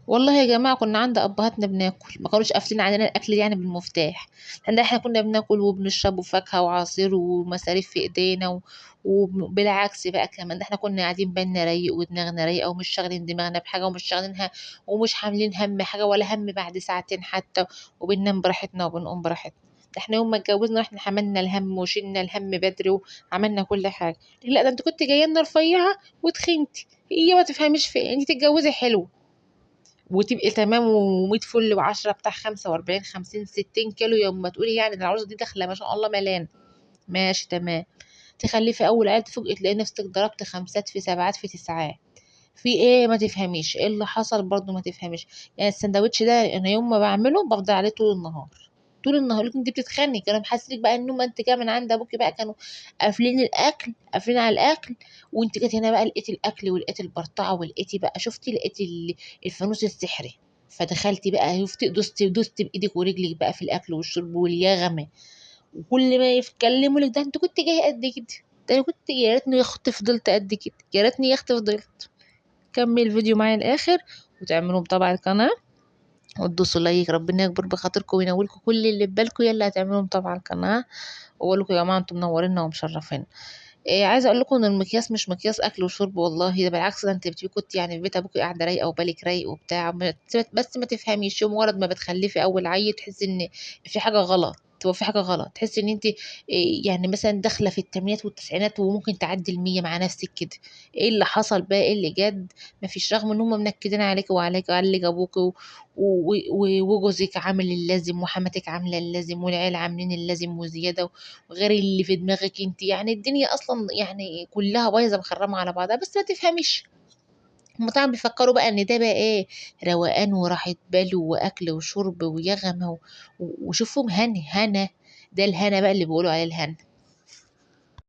والله يا جماعة كنا عند أبهاتنا بناكل، ما كانوش قافلين علينا الأكل يعني بالمفتاح، لأن احنا كنا بناكل وبنشرب وفاكهة وعصير ومصاريف في إيدينا وبالعكس بقى كمان، ده احنا كنا قاعدين بالنا رايق ودماغنا رايقة ومش شاغلين دماغنا بحاجة ومش شاغلينها ومش حاملين هم حاجة ولا هم بعد ساعتين حتى، وبننام براحتنا وبنقوم براحتنا. ده احنا يوم ما اتجوزنا احنا حملنا الهم وشلنا الهم بدري وعملنا كل حاجة. لا ده انت كنت جاية لنا رفيعة وتخنتي، هي ما تفهميش في إيه، انت تتجوزي حلو وتبقي تمام ومية فل وعشرة بتاع 45 50 60 كيلو، يوم ما تقولي يعني ده العروسة دي داخلة ما شاء الله ملان. ماشي تمام. تخلفي أول عيل تفوجئي تلاقي نفسك ضربت خمسات في سبعات في تسعات. في ايه ما تفهميش ايه اللي حصل برضو ما تفهميش. يعني السندوتش ده انا يوم ما بعمله بفضل عليه طول النهار. طول النهار لكن انت بتتخني كانوا محسسك بقى انه ما انت جايه من عند ابوكي بقى كانوا قافلين الاكل قافلين على الاكل. وانت جيت هنا بقى لقيتي الاكل ولقيتي البرطعه ولقيتي بقى شفتي لقيتي الفانوس السحري. فدخلتي بقى شفتي دوستي بايدك ورجلك بقى في الاكل والشرب واليغمه. وكل ما يتكلموا لك ده انت كنت جايه قد كده. ده انا كنت يا ريتني يا اختي فضلت قد كده يا ريتني يا اختي فضلت. كمل الفيديو معايا الاخر وتعملوا متابعة القناة وتدوسوا لايك، ربنا يكبر بخاطركم وينولكم كل اللي في بالكم، يلا هتعملوا متابعة القناة. واقول لكم يا جماعة انتم منورينا ومشرفين. إيه عايزه اقول لكم ان المقياس مش مقياس اكل وشرب والله، ده بالعكس، ده انت بتبقي كنت يعني في بيت ابوكي قاعده رايقه وبالك رايق وبتاع بس ما تفهميش يوم مجرد ما بتخلفي اول عيل تحسي ان في حاجه غلط. هو في حاجه غلط تحسي ان انت إيه يعني مثلا داخله في الثمانينات والتسعينات وممكن تعدي المية مع نفسك كده. ايه اللي حصل بقى ايه اللي جد. ما فيش رغم ان هم منكدين عليك وعليك وعلى ابوك وجوزك عامل اللازم وحماتك عامله اللازم والعيال عاملين اللازم وزياده وغير اللي في دماغك انت، يعني الدنيا اصلا يعني كلها بايظه مخرمه على بعضها بس ما تفهميش. هما طبعا بيفكروا بقى ان ده بقى ايه روقان وراحة بال واكل وشرب ويغمى وشوفهم هنا ده الهنا بقى اللي بيقولوا عليه الهنا.